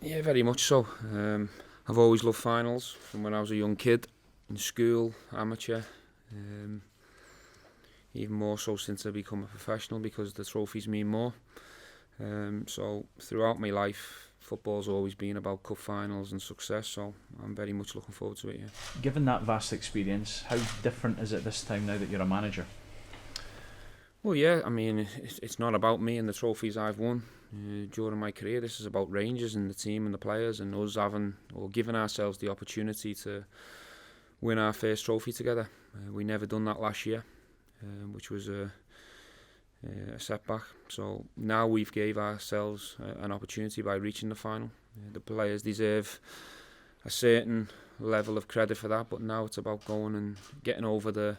Yeah, very much so. I've always loved finals from when I was a young kid, in school, amateur. Um, Even more so since I've become a professional because the trophies mean more. So throughout my life, football's always been about cup finals and success. So I'm very much looking forward to it. Yeah. Given that vast experience, how different is it this time now that you're a manager? Well, yeah. I mean, it's not about me and the trophies I've won during my career. This is about Rangers and the team and the players and us having or giving ourselves the opportunity to win our first trophy together. We never done that last year, which was a setback. So now we've gave ourselves an opportunity by reaching the final. The players deserve a certain level of credit for that, but now it's about going and getting over the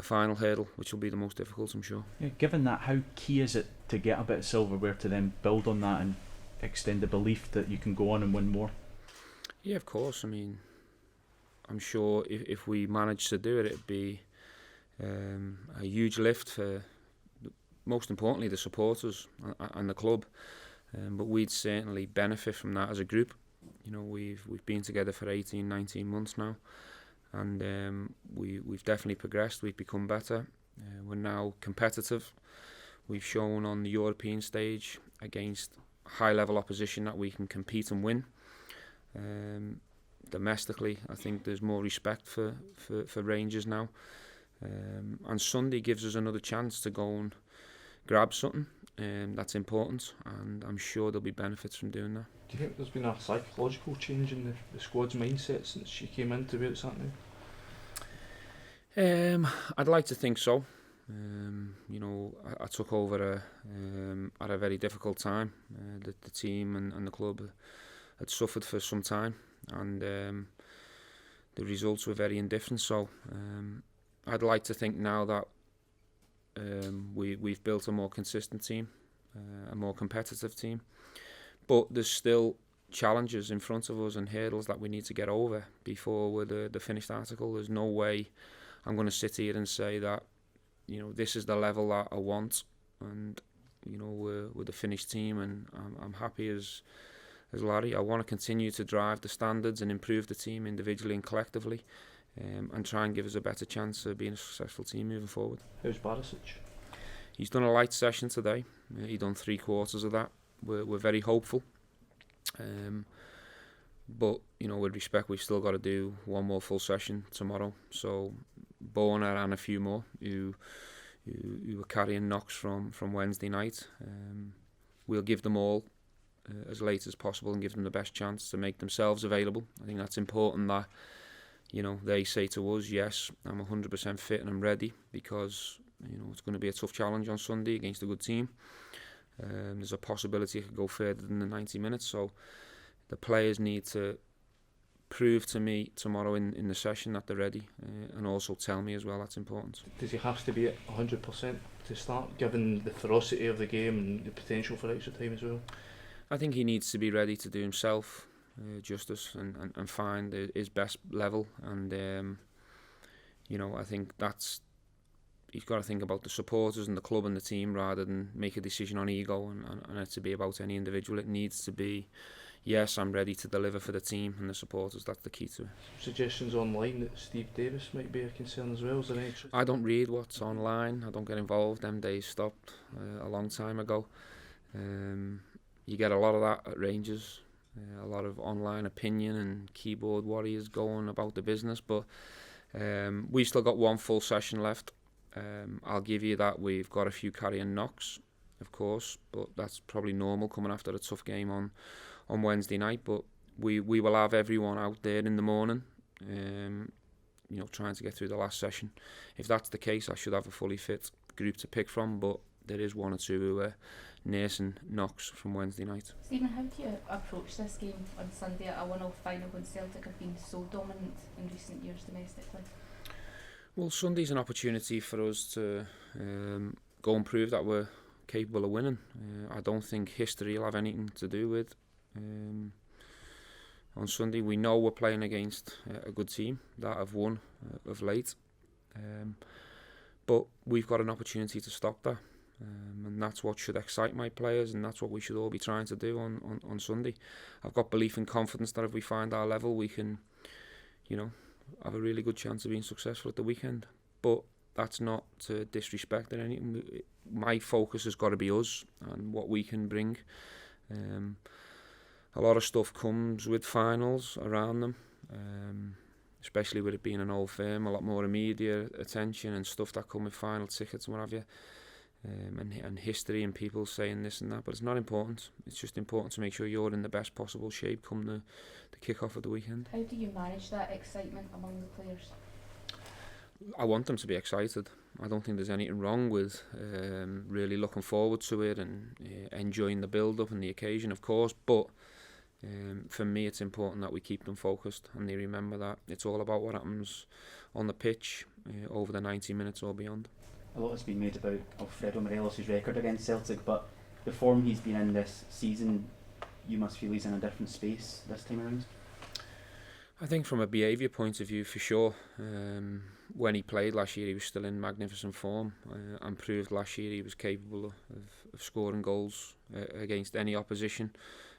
final hurdle, which will be the most difficult, I'm sure. Yeah, given that, how key is it to get a bit of silverware to then build on that and extend the belief that you can go on and win more? Yeah, of course. I mean, I'm sure if we manage to do it, it'd be a huge lift for, most importantly, the supporters and the club. But we'd certainly benefit from that as a group. You know, we've been together for 18, 19 months now, and we've definitely progressed. We've become better. We're now competitive. We've shown on the European stage against high-level opposition that we can compete and win. Domestically, I think there's more respect for Rangers now. And Sunday gives us another chance to go and grab something. That's important, and I'm sure there'll be benefits from doing that. Do you think there's been a psychological change in the squad's mindset since you came into where it's at now? I'd like to think so. You know, I took over at a very difficult time. The team and the club had suffered for some time, and the results were very indifferent. So I'd like to think now that we've built a more consistent team, a more competitive team. But there's still challenges in front of us and hurdles that we need to get over before we're the finished article. There's no way I'm going to sit here and say that, you know, this is the level that I want, and you know we're the finished team, and I'm happy as Larry. I want to continue to drive the standards and improve the team individually and collectively, and try and give us a better chance of being a successful team moving forward. How's Barisic? He's done a light session today. He's done 3/4 of that. We're very hopeful. But you know, with respect, we've still got to do one more full session tomorrow. So Borna and a few more who were carrying knocks from Wednesday night. We'll give them all as late as possible and give them the best chance to make themselves available. I think that's important that, you know, they say to us, yes, I'm 100% fit and I'm ready, because you know it's going to be a tough challenge on Sunday against a good team. There's a possibility it could go further than the 90 minutes, so the players need to prove to me tomorrow in the session that they're ready, and also tell me as well. That's important. Does he have to be at 100% to start, given the ferocity of the game and the potential for extra time as well? I think he needs to be ready to do himself justice and find his best level, and you know, I think he's got to think about the supporters and the club and the team rather than make a decision on ego and it to be about any individual. It needs to be, yes, I'm ready to deliver for the team and the supporters. That's the key to it. Suggestions online that Steve Davis might be a concern as well. Is there any? I don't read what's online. I don't get involved. Them days stopped a long time ago. You get a lot of that at Rangers. A lot of online opinion and keyboard warriors going about the business, but we've still got one full session left. I'll give you that we've got a few carrying knocks, of course, but that's probably normal coming after a tough game on Wednesday night. But we will have everyone out there in the morning, you know, trying to get through the last session. If that's the case, I should have a fully fit group to pick from, but there is one or two who are nursing knocks from Wednesday night. Stephen, how do you approach this game on Sunday at a 1-0 final when Celtic have been so dominant in recent years domestically? Well, Sunday's an opportunity for us to go and prove that we're capable of winning. I don't think history will have anything to do with on Sunday. We know we're playing against a good team that have won of late, but we've got an opportunity to stop that. and that's what should excite my players, and that's what we should all be trying to do on Sunday. I've got belief and confidence that if we find our level, we can, have a really good chance of being successful at the weekend. But that's not to disrespect or anything. My focus has got to be us and what we can bring. A lot of stuff comes with finals around them, especially with it being an old firm, a lot more media attention and stuff that come with final tickets and what have you, and history and people saying this and that, but it's not important. It's just important to make sure you're in the best possible shape come the kick-off of the weekend. How do you manage that excitement among the players? I want them to be excited. I don't think there's anything wrong with really looking forward to it and enjoying the build-up and the occasion, of course, but for me it's important that we keep them focused and they remember that it's all about what happens on the pitch over the 90 minutes or beyond. A lot has been made about Alfredo Morelos' record against Celtic, but the form he's been in this season, you must feel he's in a different space this time around? I think from a behaviour point of view, for sure. When he played last year, he was still in magnificent form and proved last year he was capable of scoring goals against any opposition,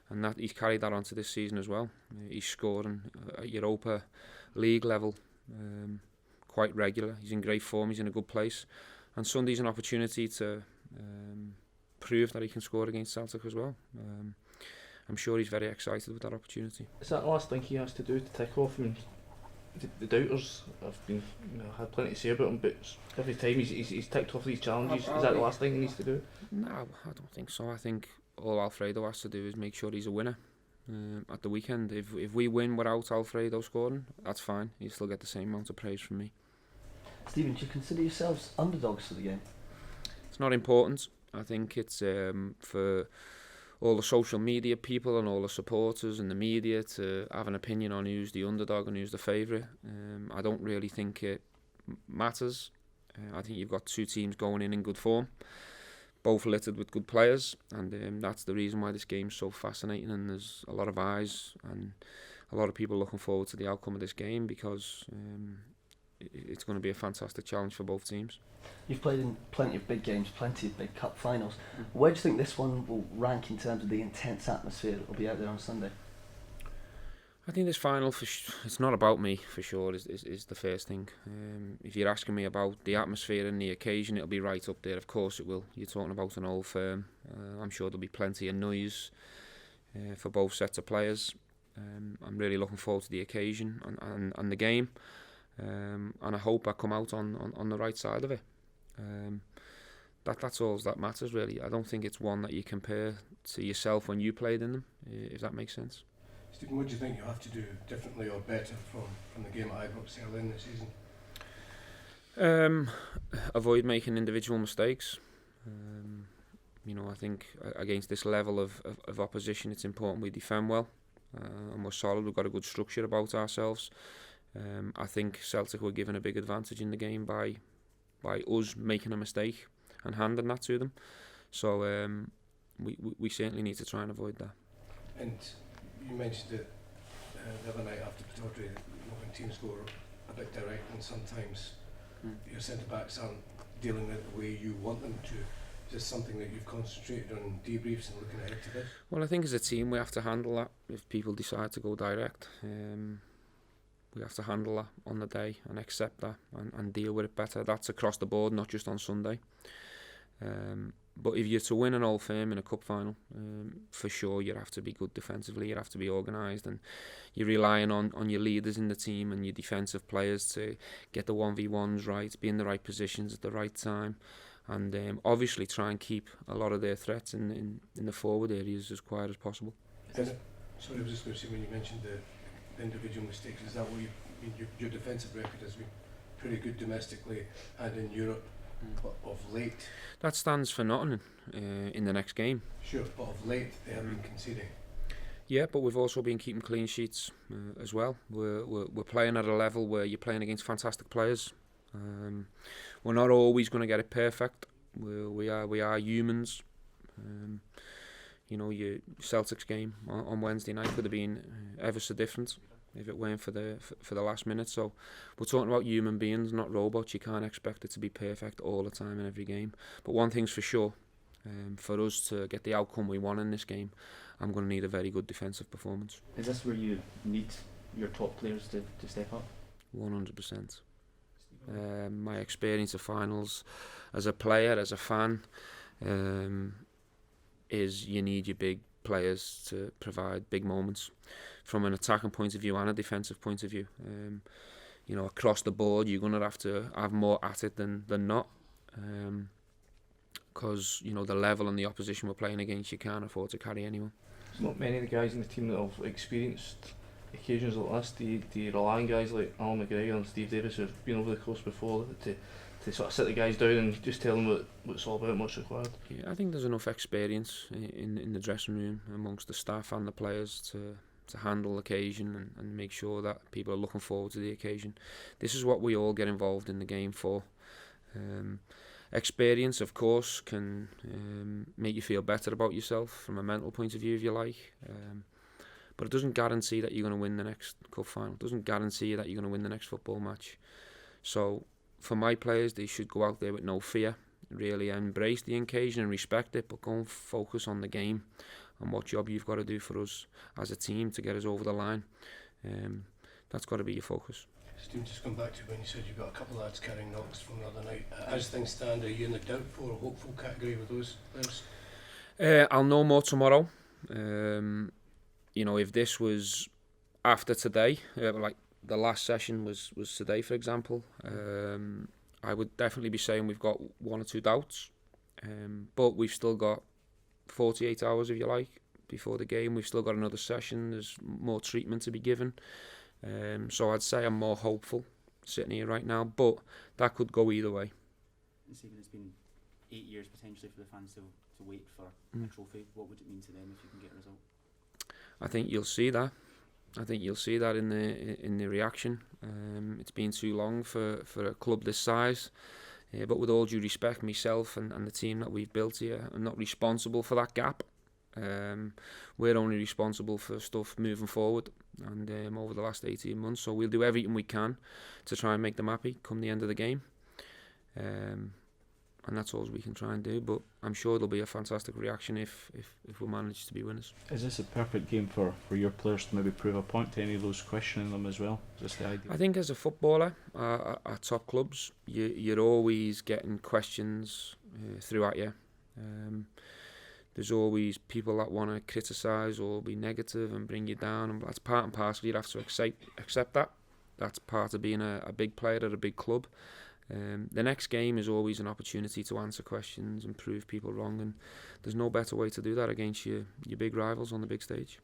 and that he's carried that onto this season as well. He's scoring at Europa League level quite regular. He's in great form, he's in a good place, and Sunday's an opportunity to prove that he can score against Celtic as well. I'm sure he's very excited with that opportunity. Is that the last thing he has to do to tick off? I mean, the doubters have been had plenty to say about him, but every time he's ticked off these challenges, is that the last thing he needs to do? No, I don't think so. I think all Alfredo has to do is make sure he's a winner at the weekend. If we win without Alfredo scoring, that's fine. He'll still get the same amount of praise from me. Stephen, do you consider yourselves underdogs for the game? It's not important. I think it's for all the social media people and all the supporters and the media to have an opinion on who's the underdog and who's the favourite. I don't really think it matters. I think you've got two teams going in good form, both littered with good players, and that's the reason why this game's so fascinating, and there's a lot of eyes and a lot of people looking forward to the outcome of this game, because it's going to be a fantastic challenge for both teams. You've played in plenty of big games, plenty of big cup finals. Where do you think this one will rank in terms of the intense atmosphere that will be out there on Sunday? I think this final, it's not about me for sure, is the first thing. If you're asking me about the atmosphere and the occasion, it'll be right up there. Of course it will. You're talking about an old firm. I'm sure there'll be plenty of noise for both sets of players. I'm really looking forward to the occasion and the game. And I hope I come out on the right side of it. That's all that matters really. I don't think it's one that you compare to yourself when you played in them, if that makes sense. Stephen, what do you think you have to do differently or better from the game at Ibrox early in the season? Avoid making individual mistakes. I think against this level of opposition, it's important we defend well and we're solid. We've got a good structure about ourselves. I think Celtic were given a big advantage in the game by us making a mistake and handing that to them. So we certainly need to try and avoid that. And you mentioned it the other night after Pittodrie, when teams go a bit direct and sometimes your centre-backs aren't dealing with it the way you want them to. Is this something that you've concentrated on debriefs and looking ahead to this? Well, I think as a team we have to handle that if people decide to go direct. We have to handle that on the day and accept that and deal with it better. That's across the board, not just on Sunday. But if you're to win an Old Firm in a cup final, for sure you have to be good defensively, you have to be organised, and you're relying on your leaders in the team and your defensive players to get the 1v1s right, be in the right positions at the right time, and obviously try and keep a lot of their threats in the forward areas as quiet as possible. Sorry, I was just going to say, when you mentioned the individual mistakes, is that what your defensive record has been pretty good domestically and in Europe of late? That stands for nothing in the next game. Sure, but of late they have been conceding. Yeah, but we've also been keeping clean sheets as well. We're playing at a level where you're playing against fantastic players. We're not always going to get it perfect. We are humans. Your Celtics game on Wednesday night could have been ever so different. if it weren't for the last minute. So we're talking about human beings, not robots. You can't expect it to be perfect all the time in every game. But one thing's for sure, for us to get the outcome we want in this game, I'm going to need a very good defensive performance. Is this where you need your top players to step up? 100%. My experience of finals as a player, as a fan, is you need your big players to provide big moments from an attacking point of view and a defensive point of view. You know, across the board, you're going to have more at it than not, because you know the level and the opposition we're playing against, you can't afford to carry anyone. There's not many of the guys in the team that have experienced occasions like this. Do you rely on guys like Alan McGregor and Steve Davis who've been over the course before to sort of sit the guys down and just tell them what it's all about and what's required? Yeah, I think there's enough experience in the dressing room amongst the staff and the players to handle the occasion and make sure that people are looking forward to the occasion. This is what we all get involved in the game for. Experience, of course, can make you feel better about yourself from a mental point of view, if you like. But it doesn't guarantee that you're going to win the next cup final. It doesn't guarantee that you're going to win the next football match. So for my players, they should go out there with no fear, really embrace the occasion and respect it, but go and focus on the game and what job you've got to do for us as a team to get us over the line. That's got to be your focus. Steve, just come back to when you said you've got a couple of lads carrying knocks from the other night. As things stand, are you in the doubtful or hopeful category with those players? I'll know more tomorrow. You know, if this was after today, like the last session was today, for example, I would definitely be saying we've got one or two doubts. But we've still got 48 hours, if you like, before the game. We've still got another session. There's more treatment to be given. So I'd say I'm more hopeful sitting here right now, but that could go either way. It's been 8 years potentially for the fans to wait for a trophy. What would it mean to them if you can get a result? I think you'll see that. I think you'll see that in the reaction. It's been too long for a club this size. But with all due respect, myself and the team that we've built here, I'm not responsible for that gap. We're only responsible for stuff moving forward and over the last 18 months. So we'll do everything we can to try and make them happy come the end of the game. And that's all we can try and do, but I'm sure there'll be a fantastic reaction if we manage to be winners. Is this a perfect game for your players to maybe prove a point to any of those questioning them as well? Is this the idea? I think as a footballer at top clubs, you're always getting questions through at you. There's always people that want to criticise or be negative and bring you down, and that's part and parcel. You have to accept that. That's part of being a big player at a big club. The next game is always an opportunity to answer questions and prove people wrong, and there's no better way to do that against your big rivals on the big stage.